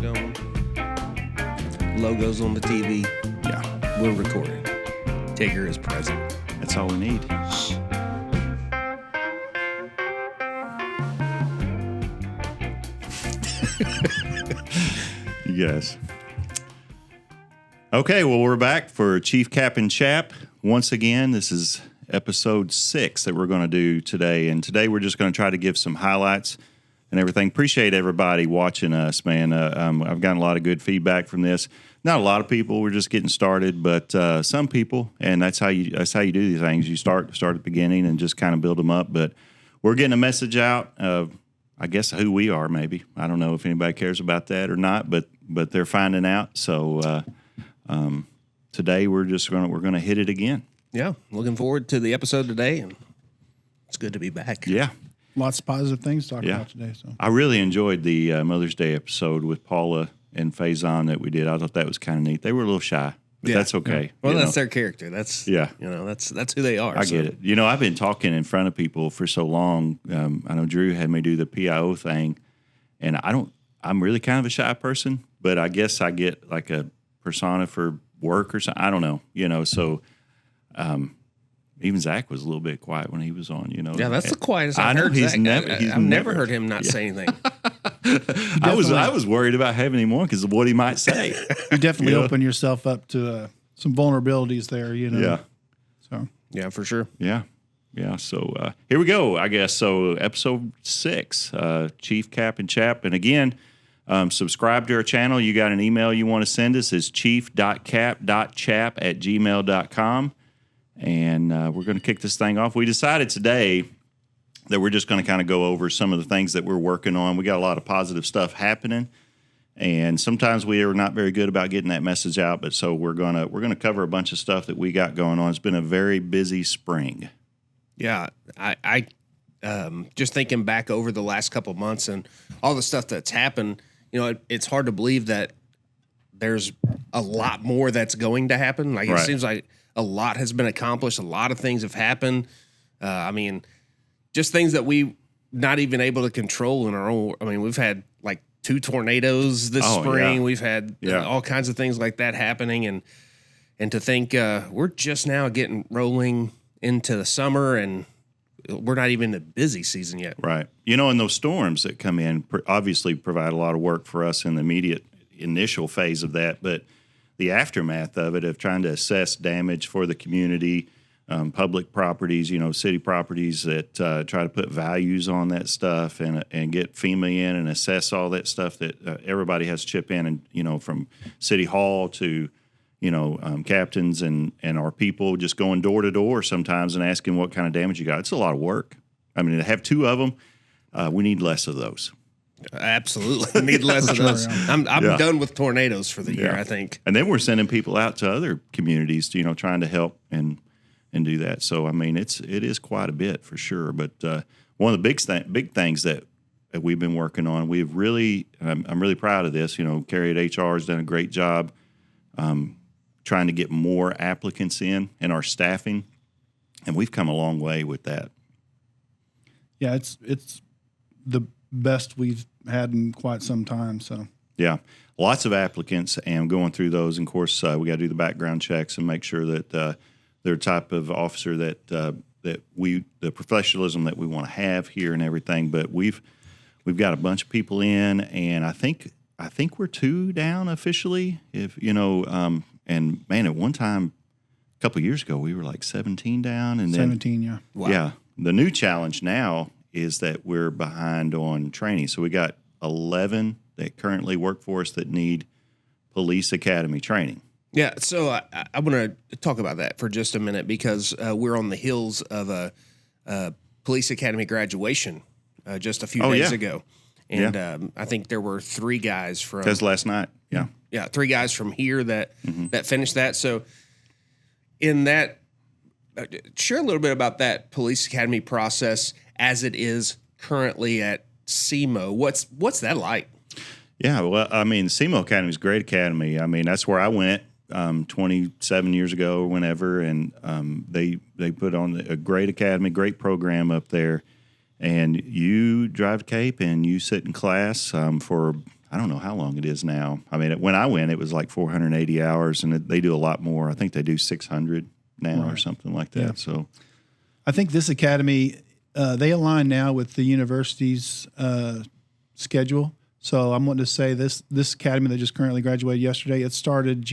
going. Logos on the TV. Yeah, We're recording. Tigger is present. that's all we need. Yes. Okay, well, we're back for Chief, Cap, and Chap. Once again, this is episode 6 that we're going to do today. And today we're just going to try to give some highlights and everything. Appreciate everybody watching us, man. I've gotten a lot of good feedback from this. Not a lot of people. We're just getting started, but some people, and that's how you do these things. You start at the beginning and just kind of build them up. But we're getting a message out of, I guess, who we are. Maybe I don't know if anybody cares about that or not, but they're finding out. So today we're gonna hit it again. Yeah, looking forward to the episode today, and it's good to be back. Yeah. Lots of positive things to talk about today. So I really enjoyed the Mother's Day episode with Paula and Faison that we did. I thought that was kind of neat. They were a little shy, but that's okay. Yeah. Well, that's their character. That's that's who they are. I get it. I've been talking in front of people for so long. I know Drew had me do the PIO thing, and I'm really kind of a shy person, but I guess I get like a persona for work or something. I don't know. So even Zach was a little bit quiet when he was on, Yeah, that's the quietest I've heard. I've never heard him not say anything. I was worried about having him on because of what he might say. You definitely open yourself up to some vulnerabilities there, Yeah. So Yeah, for sure. Yeah. Yeah. So here we go, I guess. So episode 6, Chief, Cap, and Chap. And again, subscribe to our channel. You got an email you want to send us. It's chief.cap.chap@gmail.com. And we're going to kick this thing off. We decided today that we're just going to kind of go over some of the things that we're working on. We got a lot of positive stuff happening, and sometimes we are not very good about getting that message out. But so we're gonna cover a bunch of stuff that we got going on. It's been a very busy spring. Yeah, I just thinking back over the last couple of months and all the stuff that's happened. It's hard to believe that there's a lot more that's going to happen. Like, it seems like a lot has been accomplished. A lot of things have happened. Just things that we not even able to control in our own. We've had like 2 tornadoes this spring. Yeah. We've had all kinds of things like that happening. And to think we're just now getting rolling into the summer, and we're not even in the busy season yet. Right. And those storms that come in obviously provide a lot of work for us in the immediate initial phase of that. But the aftermath of it, of trying to assess damage for the community, public properties, city properties that try to put values on that stuff and get FEMA in and assess all that stuff that everybody has to chip in, and, from City Hall to, captains and our people just going door to door sometimes and asking what kind of damage you got. It's a lot of work. To have 2 of them, we need less of those. Absolutely. Need less of those. I'm done with tornadoes for the year, I think. And then we're sending people out to other communities, trying to help and do that. So, it is quite a bit for sure. But one of the big things that we've been working on, we've really, I'm really proud of this. Carrie at HR has done a great job trying to get more applicants in our staffing. And we've come a long way with that. yeah, it's the best we've had in quite some time. So yeah, lots of applicants, and going through those. And of course, we got to do the background checks and make sure that they're the type of officer that the professionalism that we want to have here and everything. But we've got a bunch of people in, and I think we're 2 down officially. And man, at one time, a couple of years ago, we were like 17 down, and 17, yeah. Wow. Yeah. The new challenge now is that we're behind on training. So we got 11 that currently work for us that need police academy training. Yeah, so I want to talk about that for just a minute, because we're on the heels of a police academy graduation just a few days ago. And I think there were 3 guys from... That's last night, yeah. Yeah, 3 guys from here that finished that. So in that, share a little bit about that police academy process as it is currently at SEMO. What's that like? Yeah, well, SEMO Academy is a great academy. That's where I went 27 years ago or whenever, and they put on a great academy, great program up there. And you drive to Cape and you sit in class for I don't know how long it is now. I mean, when I went, it was like 480 hours, and they do a lot more. I think they do 600 now or something like that. Yeah. So I think this academy, they align now with the university's schedule. So I'm wanting to say this academy that just currently graduated yesterday, it started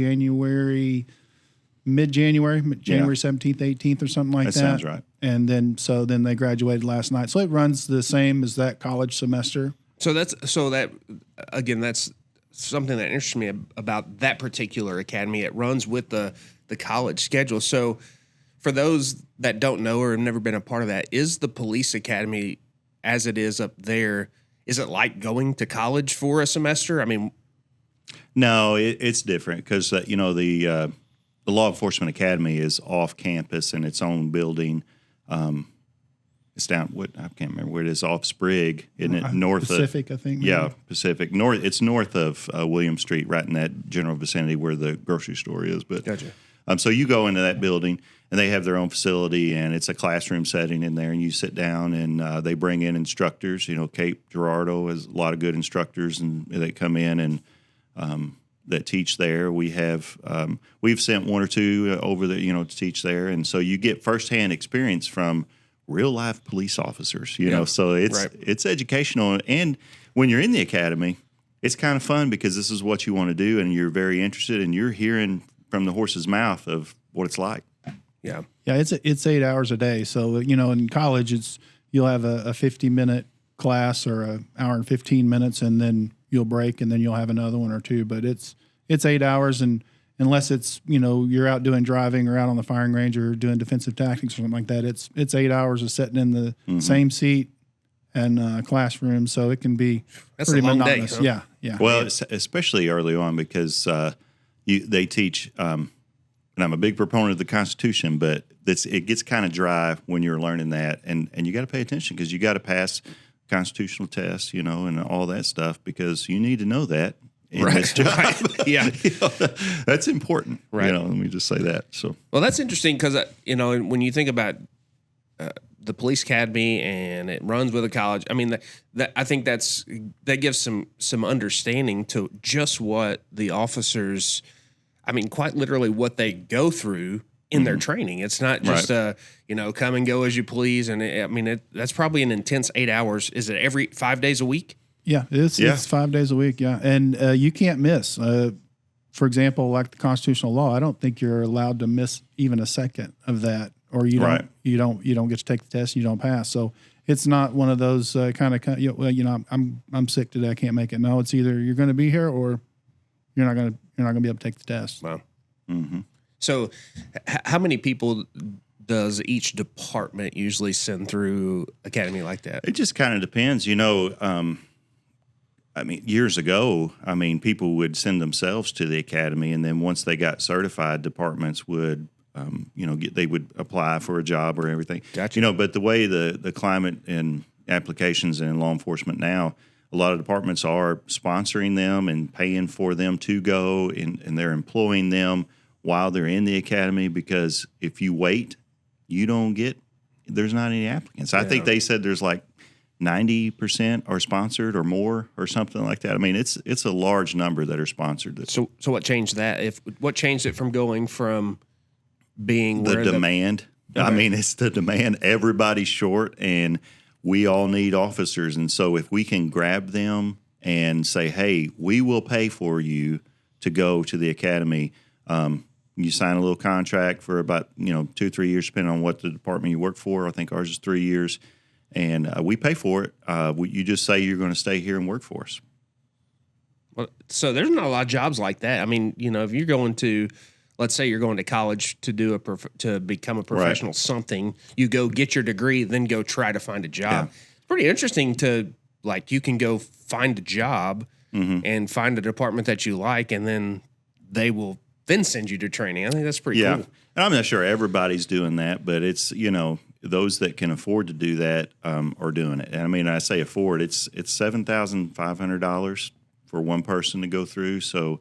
mid-January, January 17th, 18th or something like that. That sounds right. And then they graduated last night. So it runs the same as that college semester. So that's something that interests me about that particular academy. It runs with the college schedule. So for those that don't know or have never been a part of that, is the police academy as it is up there, is it like going to college for a semester? I mean, no, it's different because the Law Enforcement Academy is off campus in its own building. It's down. I can't remember where it is. Off Sprigg, isn't it? North Pacific, of, I think. Maybe. Yeah, Pacific. North. It's north of William Street, right in that general vicinity where the grocery store is. But gotcha. So you go into that building, and they have their own facility, and it's a classroom setting in there, and you sit down, and they bring in instructors. Capt Gerardo has a lot of good instructors, and they come in and that teach there. We've sent one or two over there, to teach there, and so you get firsthand experience from real life police officers. So it's educational, and when you're in the academy, it's kind of fun because this is what you want to do, and you're very interested, and you're hearing from the horse's mouth of what it's like. Yeah. Yeah, it's 8 hours a day. So, in college, you'll have a 50-minute class or an hour and 15 minutes, and then you'll break, and then you'll have another one or two. But it's 8 hours, and unless it's, you're out doing driving or out on the firing range or doing defensive tactics or something like that, it's 8 hours of sitting in the same seat and classroom. So it can be That's pretty a long monotonous. day, huh? Yeah. Well, especially early on because they teach, and I'm a big proponent of the Constitution, but it gets kind of dry when you're learning that, and you got to pay attention because you got to pass constitutional tests, and all that stuff because you need to know that in this job. Right. Yeah, that's important. Right. Let me just say that. So, well, that's interesting because when you think about the police academy and it runs with a college, I mean that I think that gives some understanding to just what the officers, I mean, quite literally what they go through in their training. It's not just come and go as you please, and that's probably an intense 8 hours. Is it every 5 days a week? Yeah, it's 5 days a week. Yeah, and you can't miss. For example, like the constitutional law, I don't think you're allowed to miss even a second of that, or you don't get to take the test and you don't pass. So it's not one of those I'm sick today, I can't make it. No, it's either you're going to be here or you're not going to be able to take the test. Wow. Mm-hmm. So, how many people does each department usually send through academy like that? It just kind of depends. Years ago, people would send themselves to the academy, and then once they got certified, departments would, they would apply for a job or everything. Gotcha. But the way the climate and applications in law enforcement now, a lot of departments are sponsoring them and paying for them to go, and they're employing them while they're in the academy because if you wait, there's not any applicants. I think they said there's like 90% are sponsored or more or something like that. I mean, it's a large number that are sponsored. So what changed that? What changed it from going from being the demand? Okay. It's the demand. Everybody's short, and we all need officers. And so if we can grab them and say, hey, we will pay for you to go to the academy, you sign a little contract for about 2 or 3 years, depending on what the department you work for. I think ours is 3 years. And we pay for it. You just say you're going to stay here and work for us. Well, so there's not a lot of jobs like that. I mean, if you're going to, let's say you're going to college to do to become a professional something, you go get your degree, then go try to find a job. Yeah. It's pretty interesting to you can go find a job and find a department that you like, and then they will then send you to training. I think that's pretty cool. And I'm not sure everybody's doing that, but it's those that can afford to do that are doing it. And I say afford. It's $7,500 for one person to go through. So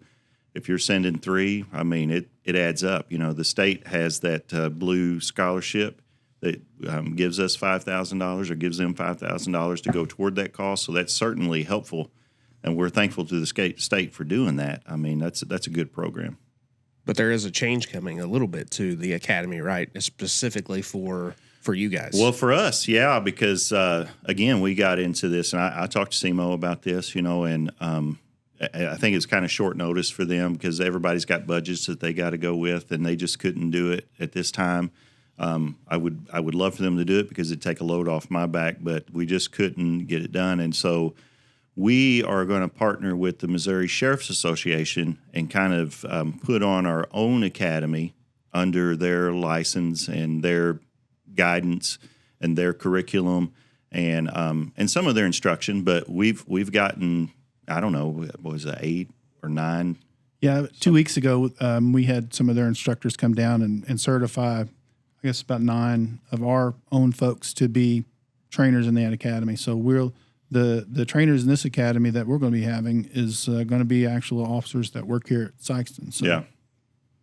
if you're sending 3, it adds up. The state has that blue scholarship that gives us $5,000 or gives them $5,000 to go toward that cost. So that's certainly helpful. and we're thankful to the state for doing that. I mean, that's a good program. But there is a change coming a little bit to the academy, right? Specifically for you guys. Well, for us, yeah, because again, we got into this, and I talked to SEMO about this, and I think it's kind of short notice for them because everybody's got budgets that they got to go with, and they just couldn't do it at this time. I would love for them to do it because it'd take a load off my back, but we just couldn't get it done, and so we are going to partner with the Missouri Sheriff's Association and kind of put on our own academy under their license and their guidance and their curriculum and some of their instruction. But we've gotten, I don't know, what was it, 8 or 9? Yeah, 2 weeks ago we had some of their instructors come down and certify, I guess, about 9 of our own folks to be trainers in that academy. So the trainers in this academy that we're going to be having is going to be actual officers that work here at Sikeston. So.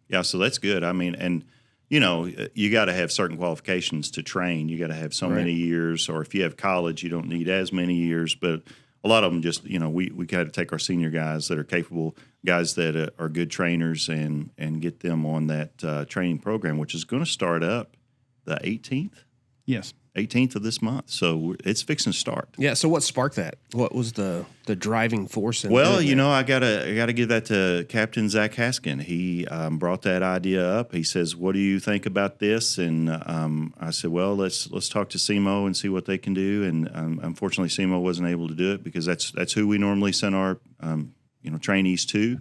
Yeah. So that's good. I mean, and you got to have certain qualifications to train. You got to have so many years, or if you have college, you don't need as many years. But a lot of them just, we got to take our senior guys that are capable, guys that are good trainers, and get them on that training program, which is going to start up the 18th. Yes. 18th of this month, so it's fixing to start. Yeah. So what sparked that? What was the driving force? Well, I gotta give that to Captain Zach Haskin. He brought that idea up. He says, "What do you think about this?" And I said, "Well, let's talk to SEMO and see what they can do." And unfortunately, SEMO wasn't able to do it because that's who we normally send our trainees to.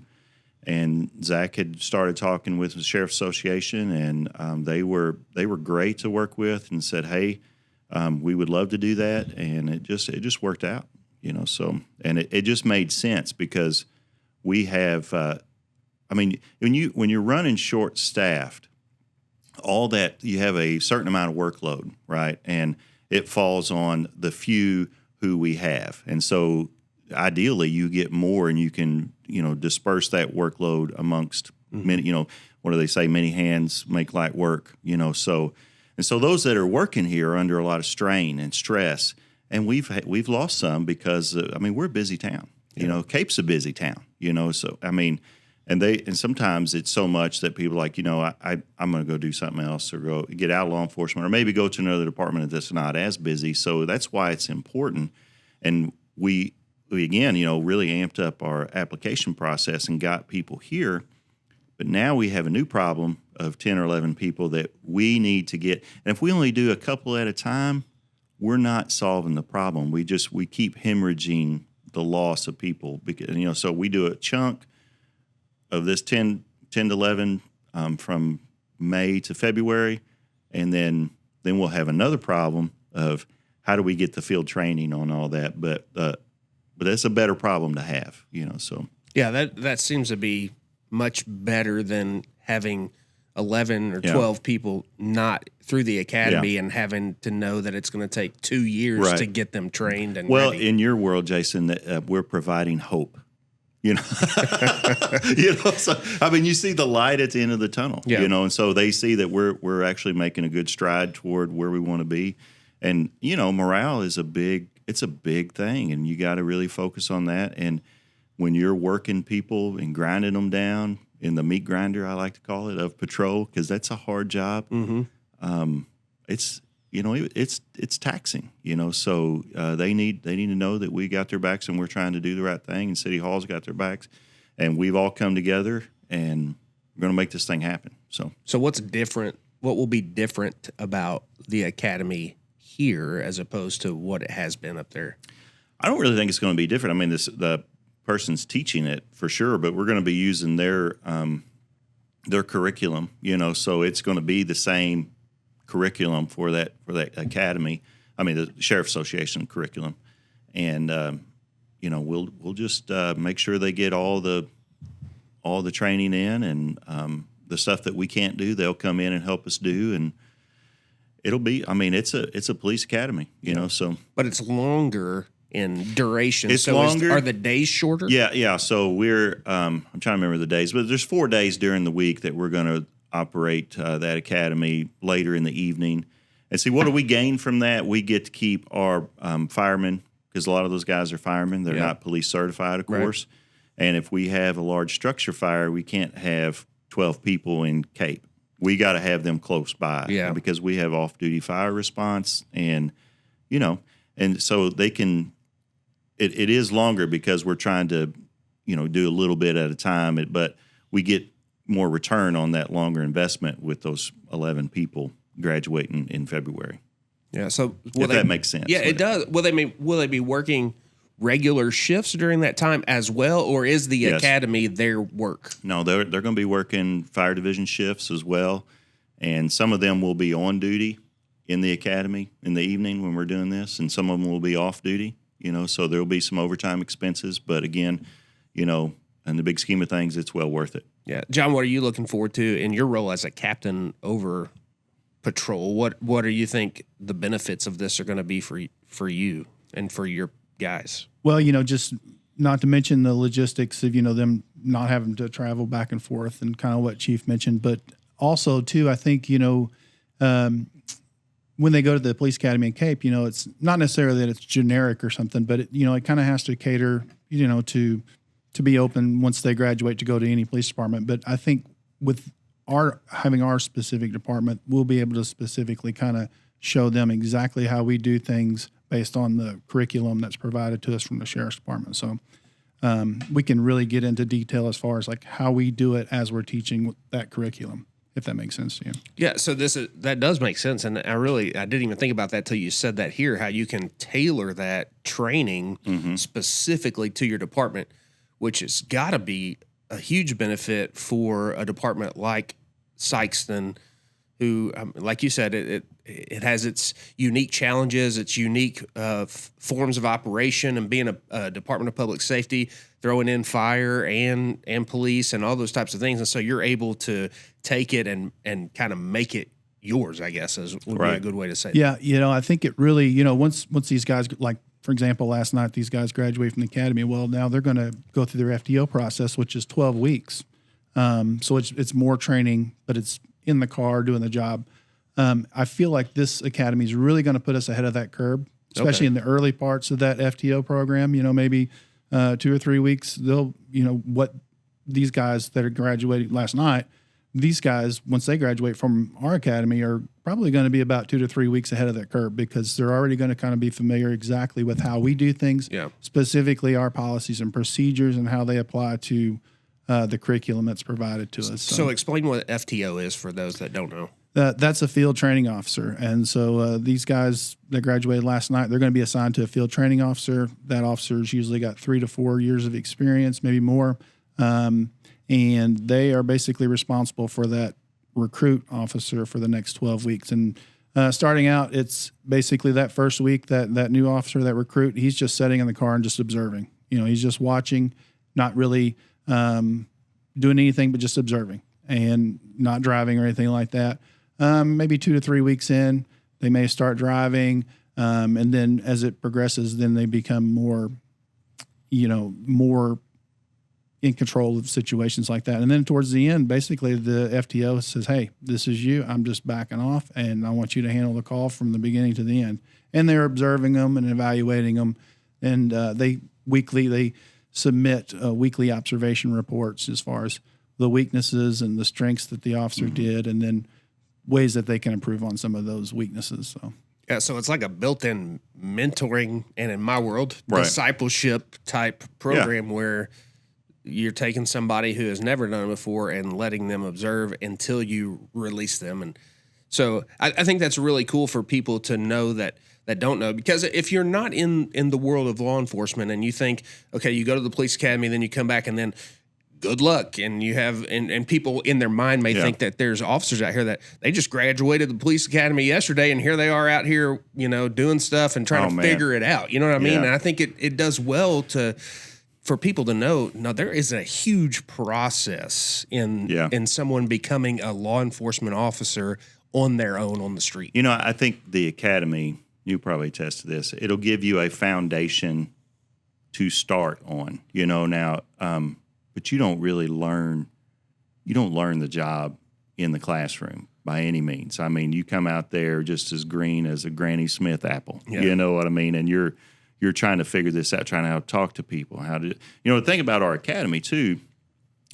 And Zach had started talking with the Sheriff's Association, and they were great to work with, and said, "Hey, we would love to do that," and it just worked out, So, and it just made sense because we have, when you're running short staffed, all that you have a certain amount of workload, right, and it falls on the few who we have, and so ideally you get more and you can disperse that workload amongst many. What do they say? Many hands make light work. So those that are working here are under a lot of strain and stress, and we've lost some because we're a busy town. Cape's a busy town. So and sometimes it's so much that people are like, I'm going to go do something else, or go get out of law enforcement, or maybe go to another department that's not as busy. So that's why it's important, and we again really amped up our application process and got people here. But now we have a new problem of 10 or 11 people that we need to get. And if we only do a couple at a time, we're not solving the problem. We keep hemorrhaging the loss of people. Because, so we do a chunk of this 10 to 11 from May to February, and then we'll have another problem of how do we get the field training on all that. But that's a better problem to have, So yeah, that seems to be much better than having 11 or 12 people not through the academy and having to know that it's going to take 2 years to get them trained and ready. In your world, Jason, that we're providing hope. So you see the light at the end of the tunnel. And so they see that we're actually making a good stride toward where we want to be. And morale is a big thing, and you got to really focus on that. And when you're working people and grinding them down in the meat grinder, I like to call it, of patrol, because that's a hard job. Mm-hmm. It's taxing. So they need to know that we got their backs and we're trying to do the right thing, and City Hall's got their backs, and we've all come together and we're going to make this thing happen. So what's different? What will be different about the academy here as opposed to what it has been up there? I don't really think it's going to be different. The person's teaching it for sure, but we're going to be using their curriculum, so it's going to be the same curriculum for that academy. The Sheriff Association curriculum, and we'll just make sure they get all the training in, and the stuff that we can't do, they'll come in and help us do, and it'll be. It's a police academy, So, but it's longer in duration. It's longer. Are the days shorter? Yeah. So we're I'm trying to remember the days, but there's 4 days during the week that we're going to operate that academy later in the evening. And see, what do we gain from that? We get to keep our firemen because a lot of those guys are firemen. They're not police certified, of course. And if we have a large structure fire, we can't have 12 people in Cape. We got to have them close by because we have off-duty fire response, and and so they can. It is longer because we're trying to, do a little bit at a time, but we get more return on that longer investment with those 11 people graduating in February. Yeah, so if that makes sense. Yeah, it does. Will they be working regular shifts during that time as well, or is the academy their work? No, they're going to be working fire division shifts as well, and some of them will be on duty in the academy in the evening when we're doing this, and some of them will be off duty. So there'll be some overtime expenses, but again, in the big scheme of things, it's well worth it. Yeah, John, what are you looking forward to in your role as a captain over patrol? What do you think the benefits of this are going to be for you and for your guys? Well, just not to mention the logistics of, them not having to travel back and forth and kind of what Chief mentioned, but also too, I think, when they go to the police academy in Cape, it's not necessarily that it's generic or something, but it kind of has to cater, to be open once they graduate to go to any police department. But I think with having our specific department, we'll be able to specifically kind of show them exactly how we do things based on the curriculum that's provided to us from the sheriff's department. So we can really get into detail as far as like how we do it as we're teaching that curriculum, if that makes sense to you. Yeah, so that does make sense, and I didn't even think about that till you said that here. How you can tailor that training specifically to your department, which has got to be a huge benefit for a department like Sikeston, who, like you said, it has its unique challenges, its unique forms of operation, and being a Department of Public Safety, throwing in fire and police and all those types of things, and so you're able to take it and kind of make it yours, I guess, would be a good way to say that. Yeah, I think it really, once these guys, like for example, last night these guys graduate from the academy. Well, now they're going to go through their FTO process, which is 12 weeks. So it's more training, but it's in the car doing the job. I feel like this academy is really going to put us ahead of that curve, especially in the early parts of that FTO program. Maybe 2 or 3 weeks. They'll, what these guys that are graduating last night, these guys, once they graduate from our academy, are probably going to be about 2 to 3 weeks ahead of that curve because they're already going to kind of be familiar exactly with how we do things, specifically our policies and procedures and how they apply to the curriculum that's provided to us. So explain what FTO is for those that don't know. That's a field training officer. And so these guys that graduated last night, they're going to be assigned to a field training officer. That officer's usually got 3 to 4 years of experience, maybe more. And they are basically responsible for that recruit officer for the next 12 weeks. And starting out, it's basically that first week that new officer, that recruit, he's just sitting in the car and just observing. He's just watching, not really doing anything but just observing and not driving or anything like that. Maybe 2 to 3 weeks in, they may start driving, and then as it progresses, then they become more in control of situations like that. And then towards the end, basically the FTO says, hey, this is you. I'm just backing off, and I want you to handle the call from the beginning to the end. And they're observing them and evaluating them, and they submit weekly observation reports as far as the weaknesses and the strengths that the officer did, and then ways that they can improve on some of those weaknesses. So. Yeah, so it's like a built-in mentoring, and in my world, discipleship type program where you're taking somebody who has never done it before and letting them observe until you release them. And so I think that's really cool for people to know that don't know, because if you're not in the world of law enforcement and you think, okay, you go to the police academy, then you come back and then good luck. And you have, and people in their mind may think that there's officers out here that they just graduated the police academy yesterday and here they are out here, doing stuff and trying to figure it out. You know what I mean? And I think it does well for people to know, no, there is a huge process in someone becoming a law enforcement officer on their own on the street. I think the academy, you probably attest to this, it'll give you a foundation to start on, now, but you don't really learn the job in the classroom by any means. I mean, you come out there just as green as a Granny Smith apple, you know what I mean? And you're you're trying to figure this out, trying to how to talk to people, how to, the thing about our academy too.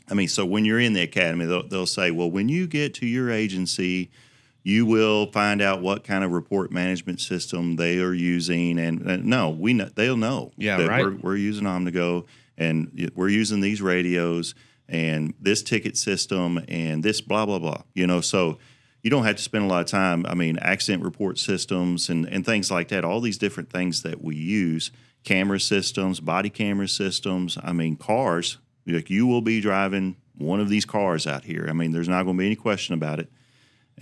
I mean, so when you're in the academy, they'll say, well, when you get to your agency, you will find out what kind of report management system they are using. And no, they'll know. Yeah, that right. We're using Omnigo, and we're using these radios and this ticket system and this blah, blah, blah. So you don't have to spend a lot of time. I mean, accident report systems and things like that, all these different things that we use, camera systems, body camera systems. I mean, cars, like you will be driving one of these cars out here. I mean, there's not going to be any question about it.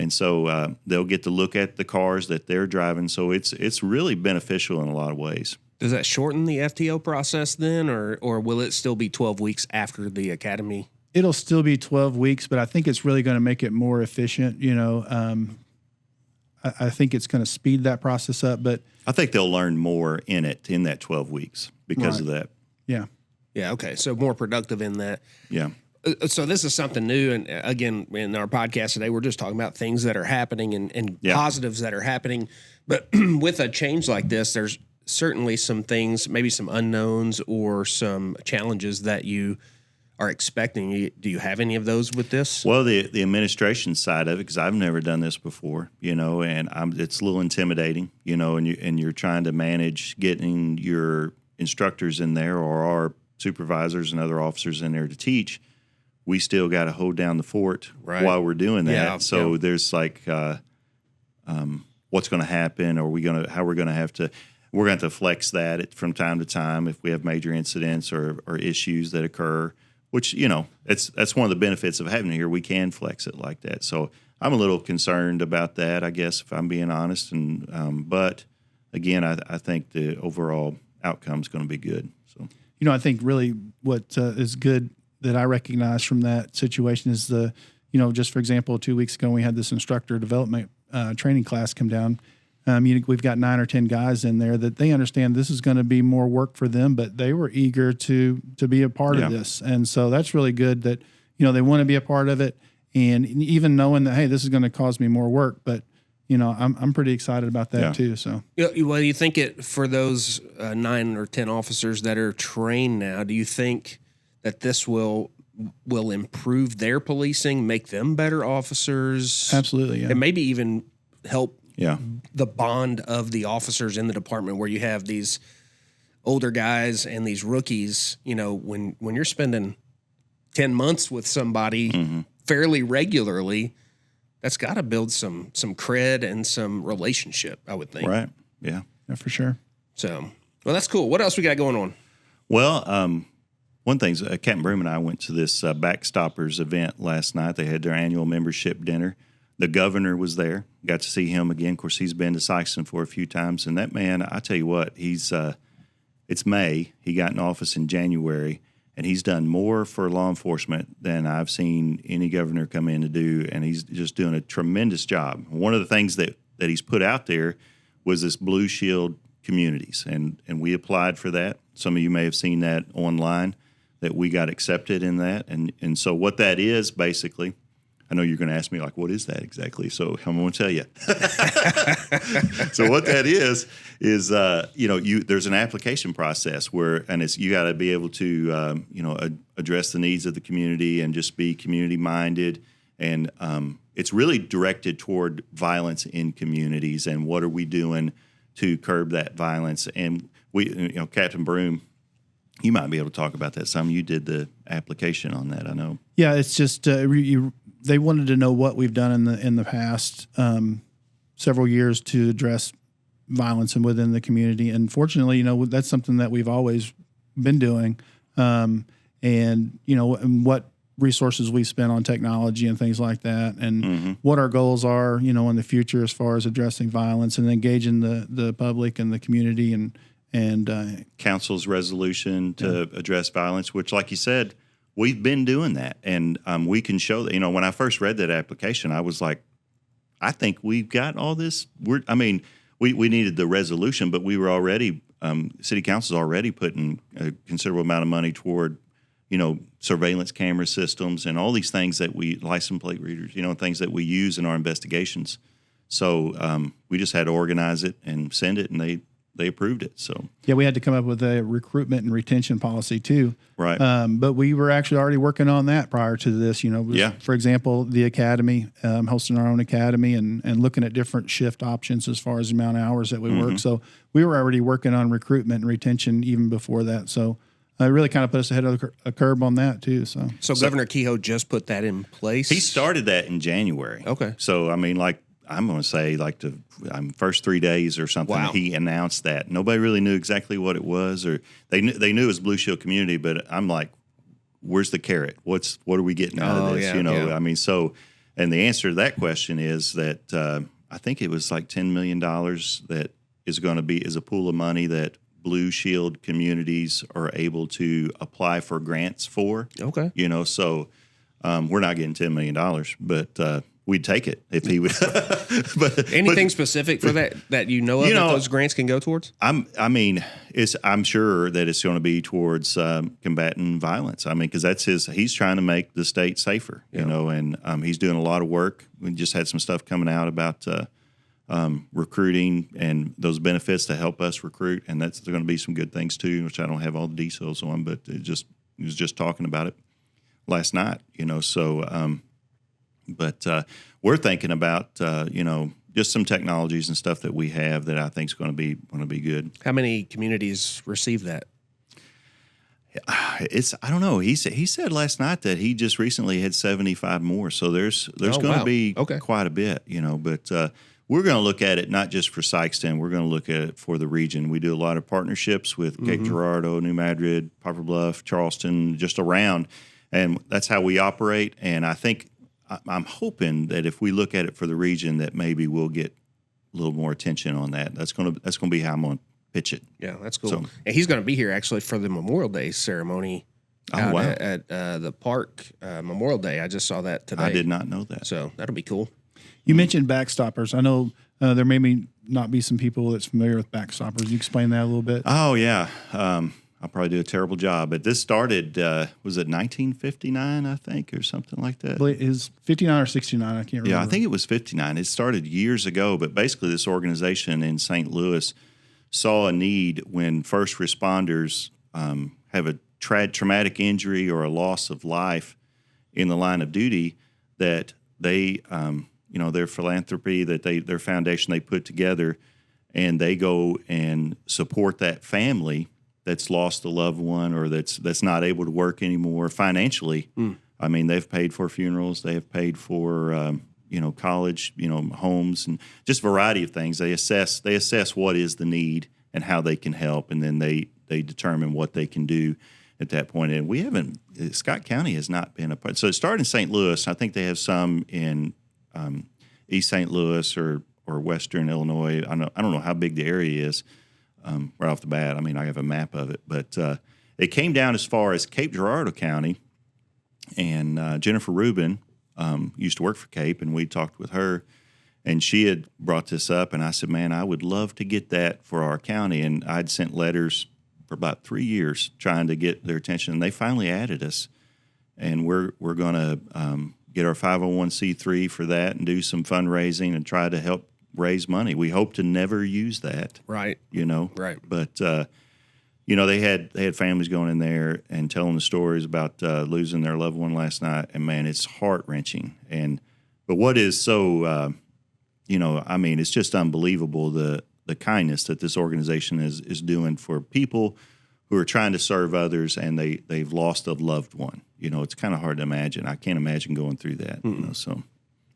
And so they'll get to look at the cars that they're driving. So it's really beneficial in a lot of ways. Does that shorten the FTO process then, or will it still be 12 weeks after the academy? It'll still be 12 weeks, but I think it's really going to make it more efficient. I think it's going to speed that process up. But I think they'll learn more in that 12 weeks because of that. Yeah. Yeah. Okay. So more productive in that. Yeah. So this is something new, and again, in our podcast today, we're just talking about things that are happening and positives that are happening. But with a change like this, there's certainly some things, maybe some unknowns or some challenges that you are expecting. Do you have any of those with this? Well, the administration side of it, because I've never done this before, and it's a little intimidating, and you're trying to manage getting your instructors in there or our supervisors and other officers in there to teach. We still got to hold down the fort while we're doing that. Yeah, so there's like, what's going to happen? We're going to have to flex that from time to time if we have major incidents or issues that occur, which, that's one of the benefits of having it here. We can flex it like that. So I'm a little concerned about that, I guess, if I'm being honest. But again, I think the overall outcome is going to be good. So, I think really what is good that I recognize from that situation is just for example, 2 weeks ago, we had this instructor development training class come down. We've got 9 or 10 guys in there that they understand this is going to be more work for them, but they were eager to be a part of this. And so that's really good that, they want to be a part of it. And even knowing that, hey, this is going to cause me more work, but I'm pretty excited about that too. So, well, you think for those 9 or 10 officers that are trained now, do you think that this will improve their policing, make them better officers? Absolutely, yeah. And maybe even help the bond of the officers in the department, where you have these older guys and these rookies. When you're spending 10 months with somebody fairly regularly, that's got to build some cred and some relationship, I would think. Right, yeah, for sure. So, well, that's cool. What else we got going on? Well, one thing, Captain Broom and I went to this Backstoppers event last night. They had their annual membership dinner. The governor was there. Got to see him again. Of course, he's been to Sikeston for a few times. And that man, I tell you what, it's May. He got in office in January, and he's done more for law enforcement than I've seen any governor come in to do. And he's just doing a tremendous job. One of the things that he's put out there was this Blue Shield communities. And we applied for that. Some of you may have seen that online, that we got accepted in that. And so what that is, basically, I know you're going to ask me, like, what is that exactly? So I'm going to tell you. So what that is there's an application process you got to be able to, address the needs of the community and just be community-minded. And it's really directed toward violence in communities and what are we doing to curb that violence. And we, Captain Broom, you might be able to talk about that some. You did the application on that, I know. Yeah, it's just they wanted to know what we've done in the past several years to address violence within the community. And fortunately, that's something that we've always been doing. And what resources we spent on technology and things like that, and what our goals are, in the future as far as addressing violence and engaging the public and the community and council's resolution to address violence, which, like you said, we've been doing that. And we can show that, when I first read that application, I was like, I think we've got all this. We needed the resolution, but we were already, city council's already putting a considerable amount of money toward, surveillance camera systems and all these things that license plate readers, things that we use in our investigations. So we just had to organize it and send it, and they approved it. So Yeah, we had to come up with a recruitment and retention policy too. right. But we were actually already working on that prior to this. Yeah. For example, the academy, hosting our own academy and looking at different shift options as far as the amount of hours that we work. So we were already working on recruitment and retention even before that. So it really kind of put us ahead of a curve on that too. So Governor Kehoe just put that in place. He started that in January. Okay. So I mean, like I'm going to say, like the first 3 days or something, Wow. he announced that. Nobody really knew exactly what it was, or they knew it was Blue Shield community. But I'm like, where's the carrot? What are we getting out of this? Yeah. I mean, so, and the answer to that question is that I think it was like $10 million that is going to be is a pool of money that Blue Shield communities are able to apply for grants for. Okay. So we're not getting $10 million, but we'd take it if he would. but Anything specific for that of that those grants can go towards? I'm sure that it's going to be towards combating violence. I mean, because he's trying to make the state safer, and he's doing a lot of work. We just had some stuff coming out about recruiting and those benefits to help us recruit, and there's going to be some good things too, which I don't have all the details on, but he was just talking about it last night, so. But we're thinking about just some technologies and stuff that we have that I think is going to be good. How many communities receive that? I don't know. He said last night that he just recently had 75 more. So there's going to be quite a bit, But we're going to look at it not just for Sikeston. We're going to look at it for the region. We do a lot of partnerships with Cape Girardeau, New Madrid, Poplar Bluff, Charleston, just around, and that's how we operate. And I think. I'm hoping that if we look at it for the region, that maybe we'll get a little more attention on that. That's going to be how I'm going to pitch it. Yeah, that's cool. So, and he's going to be here actually for the Memorial Day ceremony at the park Memorial Day. I just saw that today. I did not know that. So that'll be cool. you mentioned backstoppers. I know there may not be some people that's familiar with backstoppers. Can you explain that a little bit? Oh yeah. I'll probably do a terrible job, but this started, was it 1959, I think, or something like that? Is 59 or 69? I can't remember. Yeah, I think it was 59. It started years ago, but basically this organization in St. Louis saw a need when first responders have a traumatic injury or a loss of life in the line of duty, that they, their philanthropy, their foundation they put together, and they go and support that family that's lost a loved one or that's not able to work anymore financially. I mean, they've paid for funerals, they have paid for college, homes, and just a variety of things. They assess what is the need and how they can help, and then they determine what they can do at that point. And Scott County has not been a part. So it started in St. Louis. I think they have some in East St. Louis or Western Illinois. I don't know how big the area is. Right off the bat, I mean, I have a map of it, but it came down as far as Cape Girardeau County, and Jennifer Rubin used to work for Cape, and we talked with her, and she had brought this up, and I said, man, I would love to get that for our county, and I'd sent letters for about 3 years trying to get their attention, and they finally added us, and we're going to get our 501c3 for that and do some fundraising and try to help raise money. We hope to never use that. Right. Right. But, they had families going in there and telling the stories about losing their loved one last night. And, man, it's heart-wrenching. But what is so, it's just unbelievable, the kindness that this organization is doing for people who are trying to serve others, and they've lost a loved one. It's kind of hard to imagine. I can't imagine going through that. So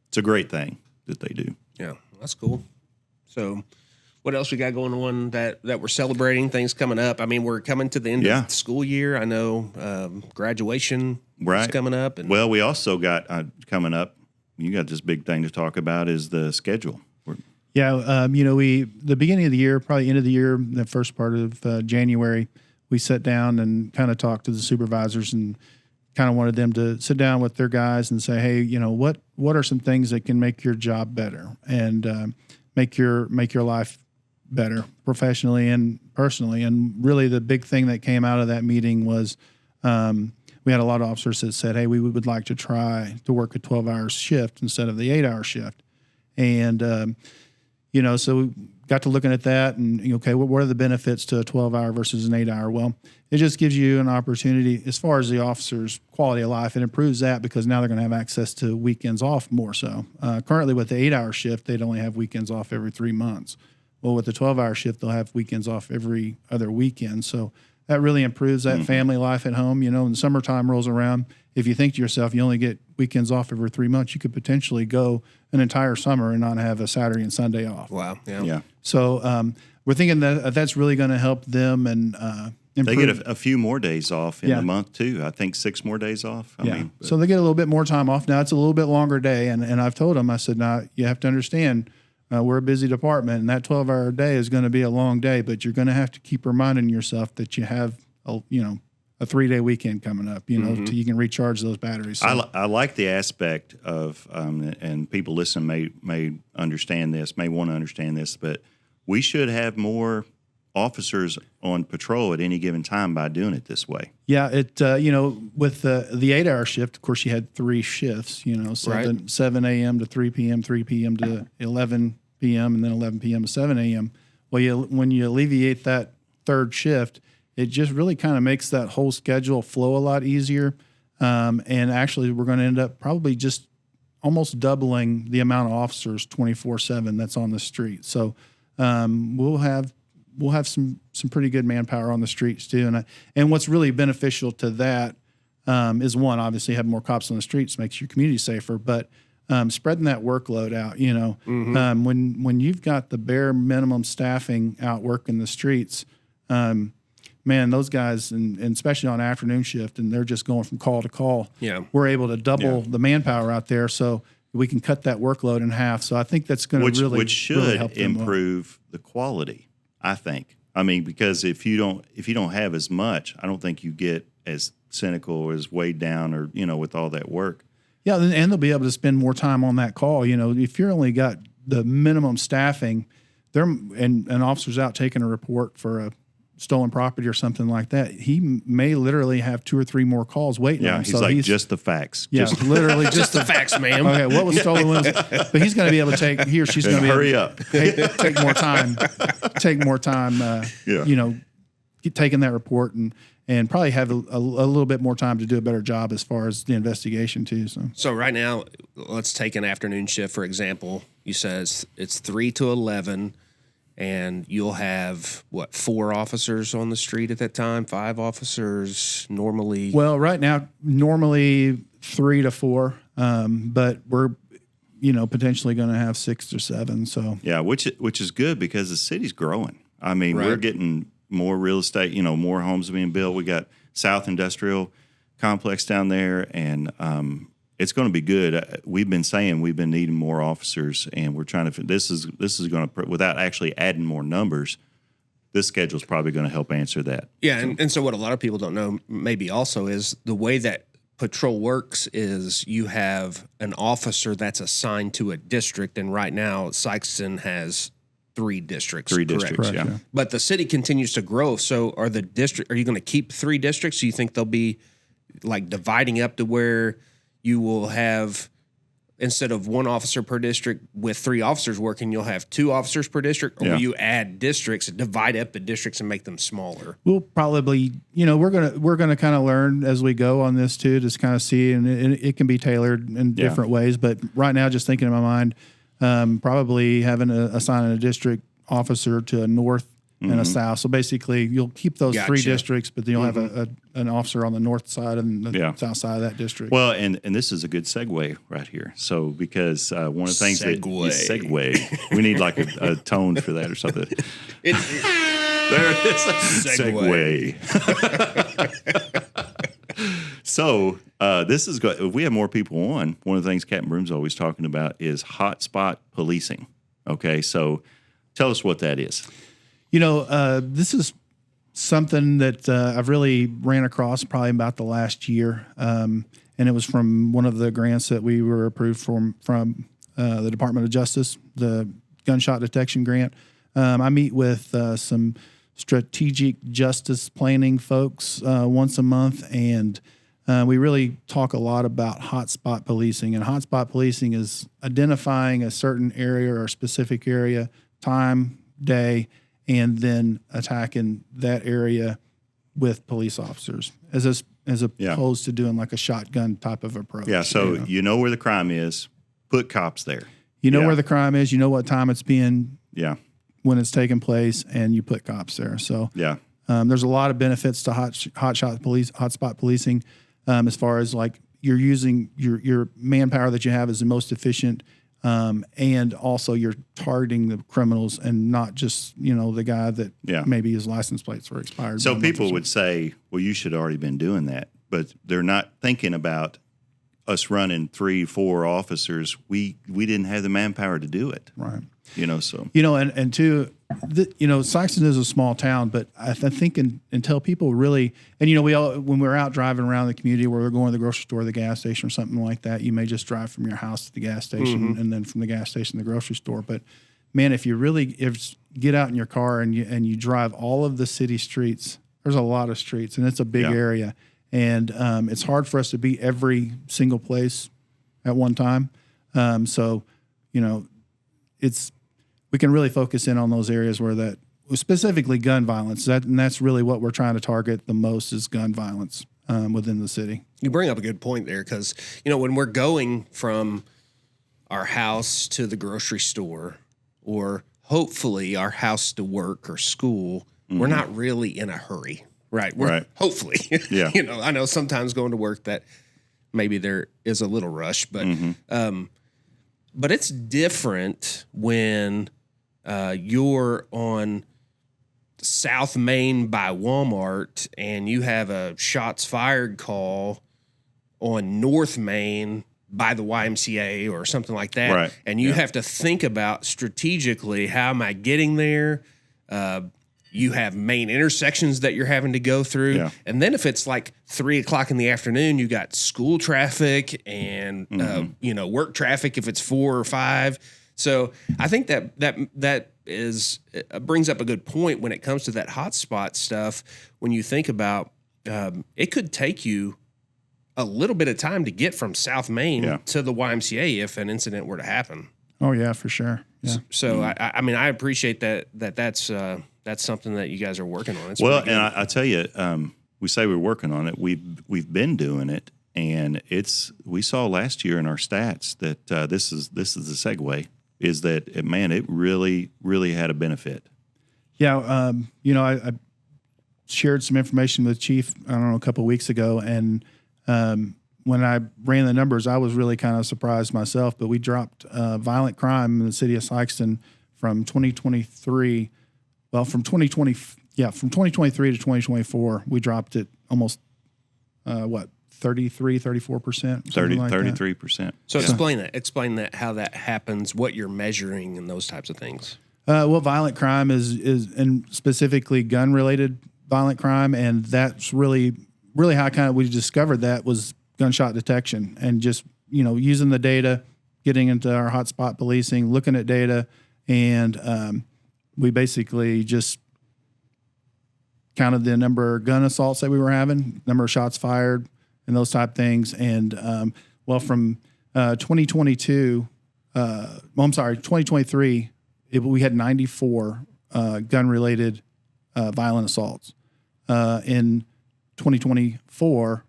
it's a great thing that they do. Yeah. That's cool. So what else we got going on that we're celebrating, things coming up? I mean, we're coming to the end of the school year. I know graduation is coming up. Well, we also got coming up, you got this big thing to talk about is the schedule. The beginning of the year, probably end of the year, the first part of January, we sat down and kind of talked to the supervisors and kind of wanted them to sit down with their guys and say, hey, what are some things that can make your job better and make your life better professionally and personally. And really the big thing that came out of that meeting was we had a lot of officers that said, hey, we would like to try to work a 12-hour shift instead of the 8-hour shift. And, so we got to looking at that and, okay, what are the benefits to a 12-hour versus an 8-hour? Well, it just gives you an opportunity as far as the officer's quality of life. It improves that because now they're going to have access to weekends off more so. Currently with the 8-hour shift, they'd only have weekends off every 3 months. Well, with the 12-hour shift, they'll have weekends off every other weekend. So that really improves that family life at home. You know, when summertime rolls around, if you think to yourself, you only get weekends off every 3 months, you could potentially go an entire summer and not have a Saturday and Sunday off. Wow. Yeah. So we're thinking that that's really going to help them and improve. They get a few more days off in the month too. I think 6 more days off. I mean, so they get a little bit more time off. Now it's a little bit longer day, and I've told them, I said, now you have to understand, we're a busy department, and that 12-hour day is going to be a long day, but you're going to have to keep reminding yourself that you have a 3-day weekend coming up, till you can recharge those batteries. So. I like the aspect of, and people listening may understand this, may want to understand this, but we should have more officers on patrol at any given time by doing it this way. Yeah, with the 8-hour shift, of course, you had 3 shifts, 7 a.m. to 3 p.m., 3 p.m. to 11 p.m., and then 11 p.m. to 7 a.m. Well, when you alleviate that third shift, it just really kind of makes that whole schedule flow a lot easier. And actually, we're going to end up probably just almost doubling the amount of officers 24/7 that's on the street. So we'll have some pretty good manpower on the streets too. And what's really beneficial to that is, one, obviously having more cops on the streets makes your community safer, but spreading that workload out. When you've got the bare minimum staffing out working the streets. Man, those guys, and especially on afternoon shift, and they're just going from call to call. Yeah, we're able to double the manpower out there, so we can cut that workload in half. So I think that's going to really help them improve the quality. I think. I mean, because if you don't have as much, I don't think you get as cynical or as weighed down, or with all that work. Yeah, and they'll be able to spend more time on that call. If you're only got the minimum staffing, and an officer's out taking a report for a stolen property or something like that, he may literally have 2 or 3 more calls waiting on him. So he's just the facts. Yeah, literally just the facts, ma'am. Okay, what was stolen? But he's going to be able to take, he or she's going to be hurry up. Take more time, taking that report and probably have a little bit more time to do a better job as far as the investigation too. So right now, let's take an afternoon shift, for example. You said it's 3 to 11. And you'll have, 4 officers on the street at that time? 5 officers normally? Well, right now, normally 3 to 4, but we're, potentially going to have 6 or 7. So yeah, which is good because the city's growing. I mean, we're getting more real estate. More homes being built. We got South Industrial Complex down there, and it's going to be good. We've been saying we've been needing more officers, and we're trying to. This is going to, without actually adding more numbers, this schedule is probably going to help answer that. Yeah, and so what a lot of people don't know maybe also is the way that patrol works is you have an officer that's assigned to a district, and right now Sikeston has 3 districts. 3 districts, yeah. But the city continues to grow. So are you going to keep 3 districts? Do you think they'll be like dividing up to where you will have, instead of 1 officer per district with 3 officers working, you'll have 2 officers per district? Or will you add districts and divide up the districts and make them smaller? We'll probably, we're gonna kind of learn as we go on this too, just kind of see, and it can be tailored in different ways. But right now, just thinking in my mind, probably assigning a district officer to a north and a south. So basically, you'll keep those 3 districts, but then you'll have an officer on the north side and the south side of that district. Well, and this is a good segue right here. So because one of the things segue, we need like a tone for that or something. There it is. Segue. So this is good. If we have more people on, one of the things Captain Broom's always talking about is hotspot policing. Okay, so tell us what that is. This is something that I've really ran across probably about the last year, and it was from one of the grants that we were approved from the Department of Justice, the gunshot detection grant. I meet with some strategic justice planning folks once a month, and we really talk a lot about hotspot policing. And hotspot policing is identifying a certain area or a specific area, time, day and then attacking that area with police officers as opposed to doing like a shotgun type of approach. Yeah. So you know where the crime is, put cops there. You know where the crime is, you know what time it's being, when it's taking place, and you put cops there. So there's a lot of benefits to hotspot policing, as far as like you're using your manpower that you have is the most efficient, and also you're targeting the criminals and not just the guy that maybe his license plates were expired. So people would say, well, you should have already been doing that, but they're not thinking about us running 3-4 officers. We didn't have the manpower to do it, right? So and two, Sikeston is a small town, but I think until people really, and we all, when we're out driving around the community where we're going to the grocery store, the gas station, or something like that, you may just drive from your house to the gas station and then from the gas station to the grocery store. But man, if you get out in your car and you drive all of the city streets, there's a lot of streets and it's a big area, and it's hard for us to be every single place at one time. So we can really focus in on those areas where that, specifically gun violence, and that's really what we're trying to target the most is gun violence within the city. You bring up a good point there because, when we're going from our house to the grocery store or hopefully our house to work or school, we're not really in a hurry, right? Hopefully. Yeah. I know sometimes going to work that maybe there is a little rush, but it's different when you're on South Main by Walmart and you have a shots fired call on North Main by the YMCA or something like that. Right. And you have to think about strategically, how am I getting there? You have main intersections that you're having to go through. Yeah. And then if it's like 3:00 in the afternoon, you got school traffic and, work traffic if it's 4 or 5. So I think that brings up a good point when it comes to that hotspot stuff. When you think about, it could take you a little bit of time to get from South Main to the YMCA if an incident were to happen. Oh yeah, for sure. Yeah. So I appreciate that's something that you guys are working on. It's and I tell you, we say we're working on it. We've been doing it, and we saw last year in our stats that this is the segue. Is that it really, really had a benefit. Yeah, I shared some information with Chief, a couple of weeks ago, and when I ran the numbers, I was really kind of surprised myself. But we dropped violent crime in the city of Sikeston from 2023. Well, from 2023 to 2024, we dropped it almost 34%. 33%. So explain that, how that happens, what you're measuring, and those types of things. Violent crime is and specifically gun-related violent crime, and that's really how we discovered that was gunshot detection, and just using the data, getting into our hotspot policing, looking at data, and we basically just counted the number of gun assaults that we were having, number of shots fired, and those type things. And from 2023, we had 94 gun-related violent assaults. In 2024,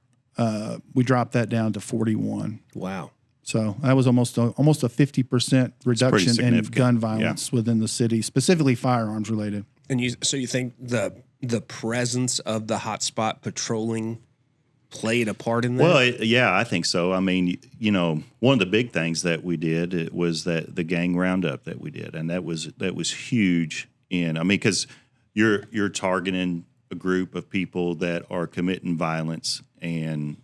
we dropped that down to 41. Wow. So that was almost a 50% reduction in gun violence within the city, specifically firearms related. And you think the presence of the hotspot patrolling played a part in that? Well, I think so. I mean, one of the big things that we did was that the gang roundup that we did, and that was huge. Because you're targeting a group of people that are committing violence and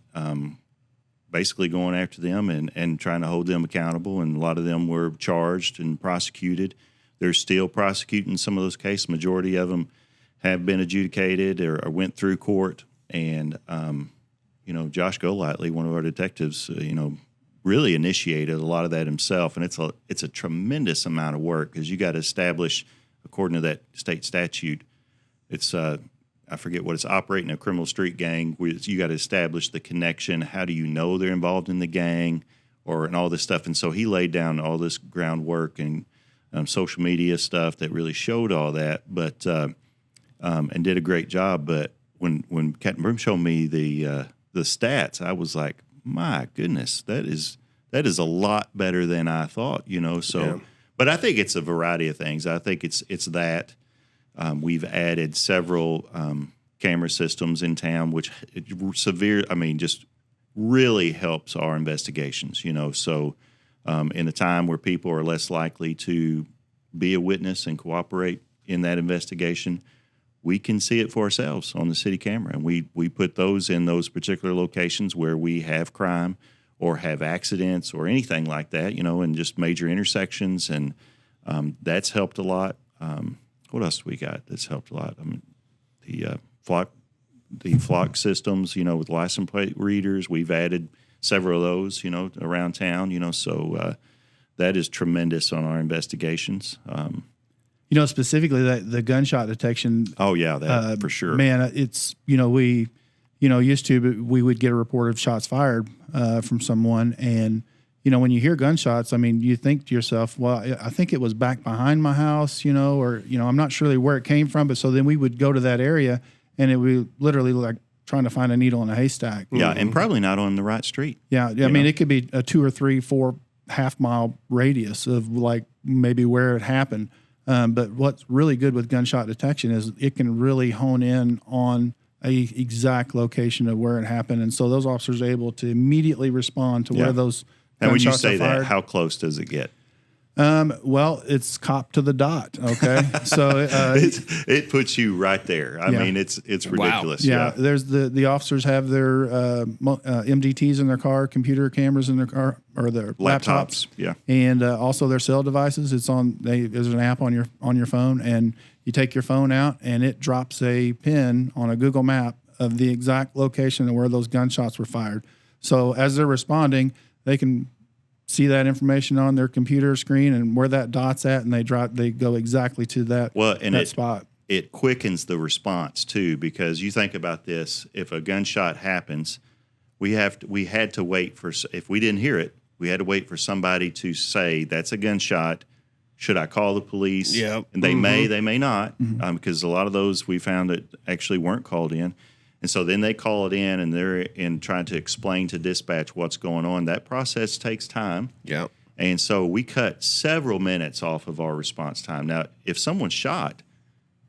basically going after them and trying to hold them accountable. And a lot of them were charged and prosecuted. They're still prosecuting some of those cases. Majority of them have been adjudicated or went through court. And Josh Golightly, one of our detectives, really initiated a lot of that himself. And it's a tremendous amount of work because you got to establish, according to that state statute, it's I forget what it's, operating a criminal street gang. You got to establish the connection. How do you know they're involved in the gang and all this stuff? And so he laid down all this groundwork and social media stuff that really showed all that, but and did a great job. But when Captain Broom showed me the stats, I was like, my goodness, that is a lot better than I thought. So. Yeah. But I think it's a variety of things. I think it's that we've added several camera systems in town, which just really helps our investigations. So in a time where people are less likely to be a witness and cooperate in that investigation, we can see it for ourselves on the city camera, and we put those in those particular locations where we have crime or have accidents or anything like that, and just major intersections. And that's helped a lot. What else do we got that's helped a lot? I mean, the flock systems, with license plate readers, we've added several of those, around town, so that is tremendous on our investigations. Specifically the gunshot detection. Oh, yeah, that for sure. Man, it's, we used to, but we would get a report of shots fired from someone. And, when you hear gunshots, I mean, you think to yourself, well, I think it was back behind my house, or, I'm not sure where it came from. But so then we would go to that area and it would literally like trying to find a needle in a haystack. Yeah, and probably not on the right street. Yeah, I mean, it could be a 2 or 3, 4 half-mile radius of like maybe where it happened. But what's really good with gunshot detection is it can really hone in on a exact location of where it happened, and so those officers are able to immediately respond to where those and when you gunshots say are fired. that, how close does it get? Well, it's cop to the dot. Okay, so it puts you right there. I mean, it's ridiculous. Wow. Yeah, there's the officers have their MDTs in their car, computer cameras in their car, or their laptops. Yeah, and also their cell devices. There's an app on your phone, and you take your phone out, and it drops a pin on a Google map of the exact location of where those gunshots were fired. So as they're responding, they can see that information on their computer screen and where that dot's at, and they go exactly to that spot. It quickens the response too, because you think about this: if a gunshot happens, we had to wait for, if we didn't hear it, we had to wait for somebody to say that's a gunshot. Should I call the police? Yeah, and they may not, because a lot of those we found that actually weren't called in. And so then they call it in, and they're trying to explain to dispatch what's going on. That process takes time. Yeah. And so we cut several minutes off of our response time. Now, if someone's shot,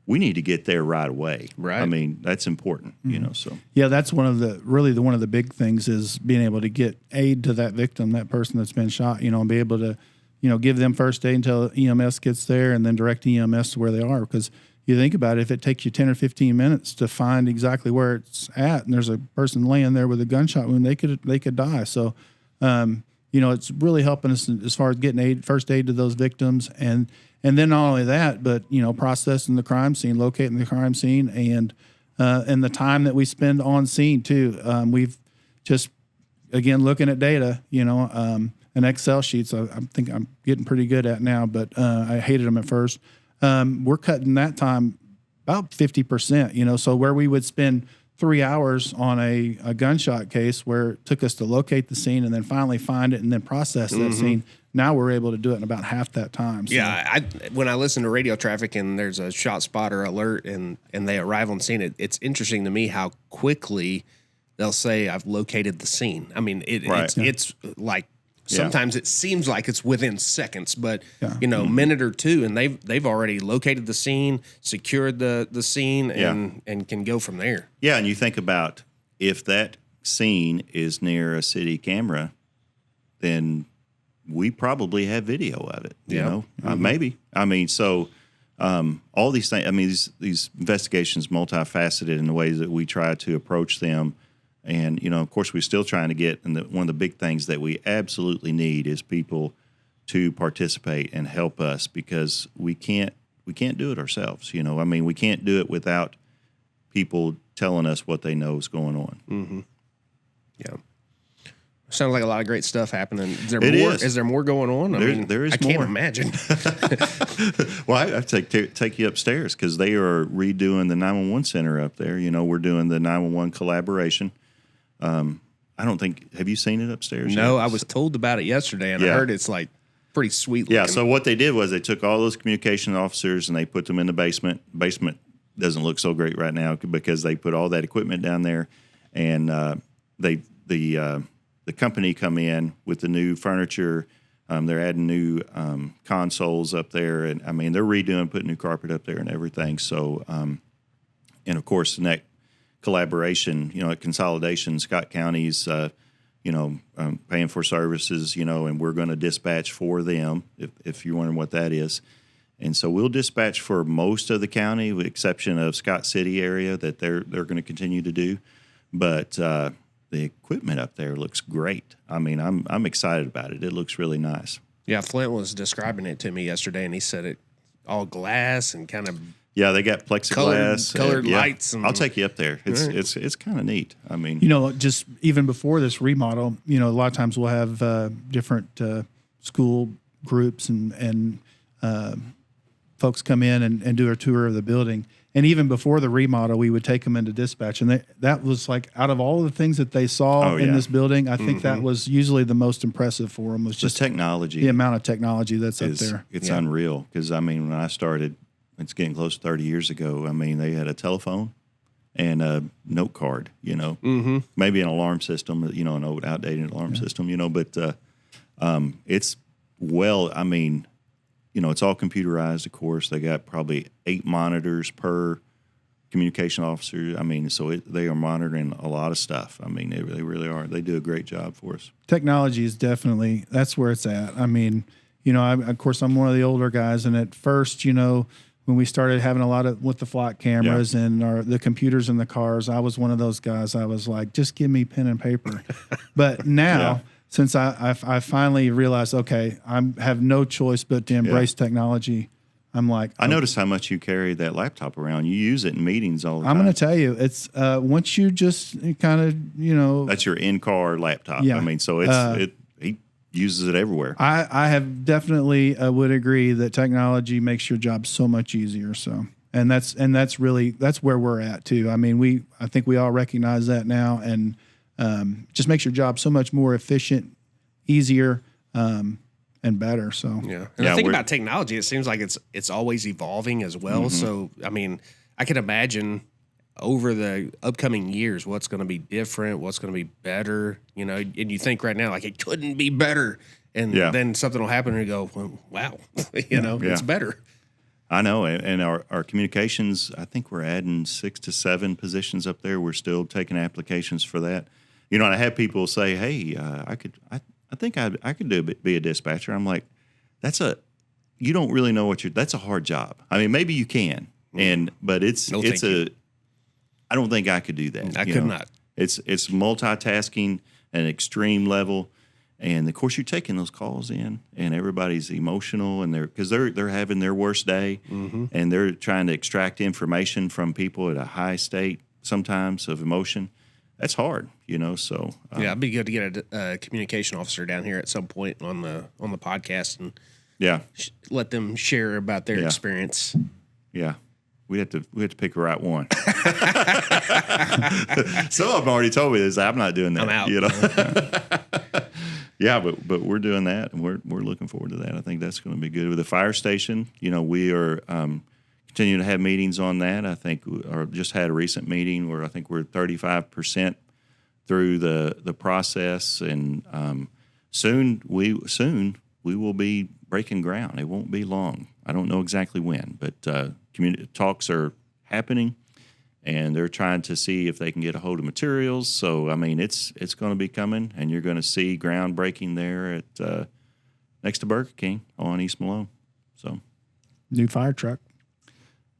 we need to get there right away. Right. I mean, that's important, so. Yeah, that's one of the big things is being able to get aid to that victim, that person that's been shot, and be able to, give them first aid until EMS gets there, and then direct EMS to where they are. Because you think about it, if it takes you 10 or 15 minutes to find exactly where it's at, and there's a person laying there with a gunshot wound, they could die. So, it's really helping us as far as getting first aid to those victims, and then not only that, but processing the crime scene, locating the crime scene, and the time that we spend on scene too. We've just again looking at data, and Excel sheets. I think I'm getting pretty good at now, but I hated them at first. We're cutting that time about 50%, so where we would spend 3 hours on a gunshot case where it took us to locate the scene and then finally find it and then process that scene. Now we're able to do it in about half that time. So. Yeah, when I listen to radio traffic and there's a shot spotter alert and they arrive on scene, it's interesting to me how quickly they'll say, I've located the scene. I mean, it's like, sometimes it seems like it's within seconds, but minute or two, and they've already located the scene, secured the scene, and can go from there. Yeah, and you think about if that scene is near a city camera, then we probably have video of it. Maybe. I mean, so all these things. I mean, these investigations multifaceted in the ways that we try to approach them. And, of course, we're still trying to get, and one of the big things that we absolutely need is people to participate and help us, because we can't do it ourselves. I mean, we can't do it without people telling us what they know is going on. Mm-hmm. Yeah. Sounds like a lot of great stuff happening. Is there more? Is there more going on? There is I more. can't imagine. Well, I have to take you upstairs because they are redoing the 911 center up there. We're doing the 911 collaboration. I don't think, have you seen it upstairs? No, I was told about it yesterday, and I heard it's like pretty sweet. Yeah. looking. So what they did was they took all those communication officers and they put them in the basement. Basement doesn't look so great right now because they put all that equipment down there, and the company come in with the new furniture. They're adding new consoles up there, and I mean they're redoing, putting new carpet up there and everything. So, and of course, the next collaboration, consolidation, Scott County's, paying for services, and we're going to dispatch for them if you're wondering what that is. And so we'll dispatch for most of the county, with the exception of Scott City area that they're going to continue to do. But the equipment up there looks great. I mean, I'm excited about it. It looks really nice. Yeah, Flint was describing it to me yesterday, and he said it all glass and kind of they got plexiglass, colored lights. And, I'll take you up there. It's kind of neat. I mean, just even before this remodel, a lot of times we'll have different school groups and folks come in and do a tour of the building. And even before the remodel, we would take them into dispatch. And that was like, out of all the things that they saw in this building, I think that was usually the most impressive for them, was just the technology. The amount of technology that's up there. It's unreal. Because, I mean, when I started, it's getting close to 30 years ago, I mean, they had a telephone and a note card, maybe an alarm system, an old outdated alarm system, but it's it's all computerized, of course. They got probably 8 monitors per communication officer. I mean, so they are monitoring a lot of stuff. I mean, they really are. They do a great job for us. Technology is definitely, that's where it's at. I mean, of course, I'm one of the older guys, and at first, when we started having a lot of with the flock cameras and the computers in the cars, I was one of those guys. I was like, just give me pen and paper. But now, since I finally realized, okay, I have no choice but to embrace technology, I'm like, I noticed how much you carry that laptop around. You use it in meetings all the time. I'm going to tell you, it's once you just kind of, that's your in-car laptop. Yeah. I mean, so he uses it everywhere. I have definitely would agree that technology makes your job so much easier. So, and that's where we're at too. I mean, I think we all recognize that now, and just makes your job so much more efficient, easier, and better. So and the thing about technology, it seems like it's always evolving as well. So I mean, I can imagine over the upcoming years what's going to be different, what's going to be better. And you think right now like it couldn't be better, and then something will happen and you go, well, wow, it's better. I know, and our communications, I think we're adding 6 to 7 positions up there. We're still taking applications for that. And I have people say, "Hey, I think I could be a dispatcher." I'm like, you don't really know that's a hard job. I mean, maybe you can, but I don't think I could do that. I could not. It's multitasking at an extreme level, and of course you're taking those calls in, and everybody's emotional, and they're having their worst day, and they're trying to extract information from people at a high state sometimes of emotion. That's hard, So it'd be good to get a communication officer down here at some point on the podcast and let them share about their experience. Yeah. We have to pick the right one. Some of them already told me this. I'm not doing that. I'm out. Yeah, but we're doing that, and we're looking forward to that. I think that's going to be good. With the fire station, we are continuing to have meetings on that. I think just had a recent meeting where I think we're 35% through the process, and soon we will be breaking ground. It won't be long. I don't know exactly when, but talks are happening, and they're trying to see if they can get a hold of materials. So, I mean, it's going to be coming, and you're going to see groundbreaking there at next to Burger King on East Malone. So, new fire truck.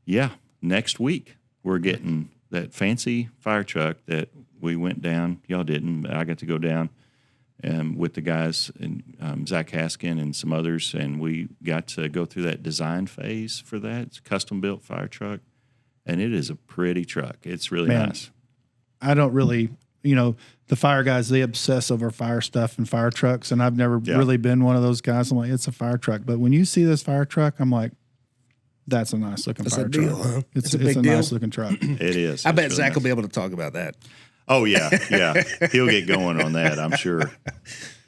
Yeah, next week we're getting that fancy fire truck that we went down. Y'all didn't, but I got to go down with the guys and Zach Haskin and some others, and we got to go through that design phase for that. It's a custom-built fire truck, and it is a pretty truck. It's really nice. I don't really, the fire guys, they obsess over fire stuff and fire trucks, and I've never really been one of those guys. I'm like, it's a fire truck. But when you see this fire truck, I'm like, that's a nice-looking fire truck. Huh? It's a nice-looking truck. It is. I bet Zach will be able to talk about that. Oh, yeah. He'll get going on that, I'm sure.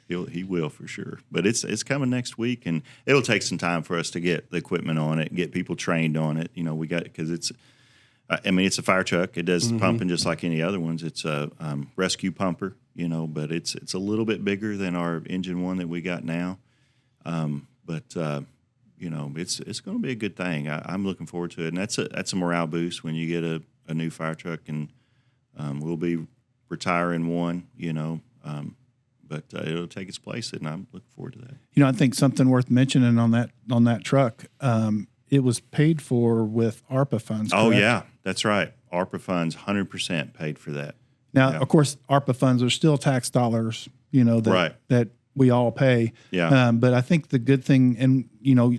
He will for sure. But it's coming next week, and it'll take some time for us to get the equipment on it, and get people trained on it. We got because it's a fire truck. It does pumping just like any other ones. It's a rescue pumper, but it's a little bit bigger than our engine one that we got now. But it's going to be a good thing. I'm looking forward to it, and that's a morale boost when you get a new fire truck, and we'll be retiring one, but it'll take its place, and I'm looking forward to that. I think something worth mentioning on that truck. It was paid for with ARPA funds. Correct? Oh yeah, that's right. ARPA funds, 100% paid for that. Now, of course, ARPA funds are still tax dollars. That we all pay. Yeah. But I think the good thing, and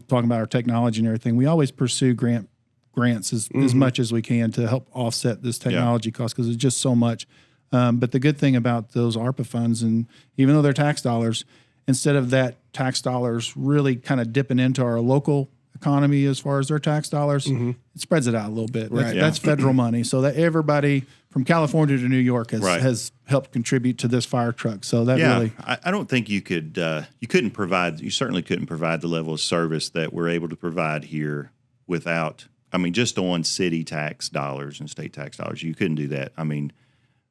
talking about our technology and everything, we always pursue grants as much as we can to help offset this technology cost because it's just so much. But the good thing about those ARPA funds, and even though they're tax dollars, instead of that tax dollars really kind of dipping into our local economy as far as their tax dollars, it spreads it out a little bit. That's federal money, so that everybody from California to New York has helped contribute to this fire truck. So that really, I don't think you certainly couldn't provide the level of service that we're able to provide here without, just on city tax dollars and state tax dollars. You couldn't do that.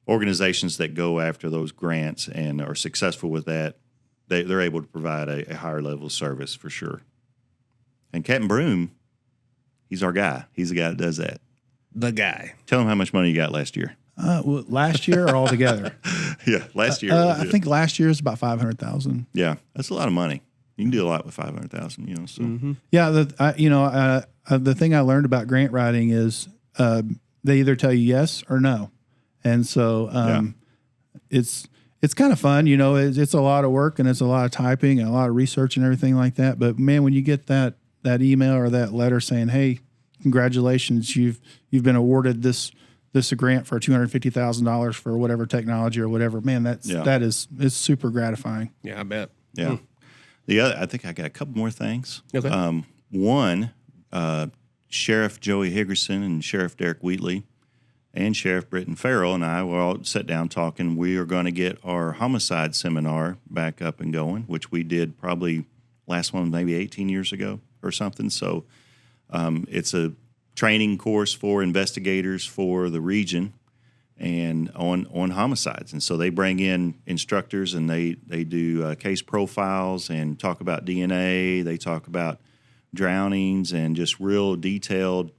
Organizations that go after those grants and are successful with that, they're able to provide a higher level of service for sure. And Captain Broom, he's our guy. He's the guy that does that. The guy. Tell him how much money you got last year. Last year or altogether? Yeah, last year. I think last year is about $500,000. Yeah, that's a lot of money. You can do a lot with $500,000. So yeah, the thing I learned about grant writing is they either tell you yes or no, and so it's kind of fun. It's a lot of work and it's a lot of typing and a lot of research and everything like that. But man, when you get that email or that letter saying, "Hey, congratulations, you've been awarded this grant for $250,000 for whatever technology or whatever," man, it's super gratifying. Yeah, I bet. Yeah. The other, I think I got a couple more things. Okay. One, Sheriff Joey Higgerson and Sheriff Derek Wheatley and Sheriff Britton Farrell and I were all sat down talking. We are going to get our homicide seminar back up and going, which we did probably last one maybe 18 years ago or something. So it's a training course for investigators for the region and on homicides. And so they bring in instructors and they do case profiles and talk about DNA. They talk about drownings and just real detailed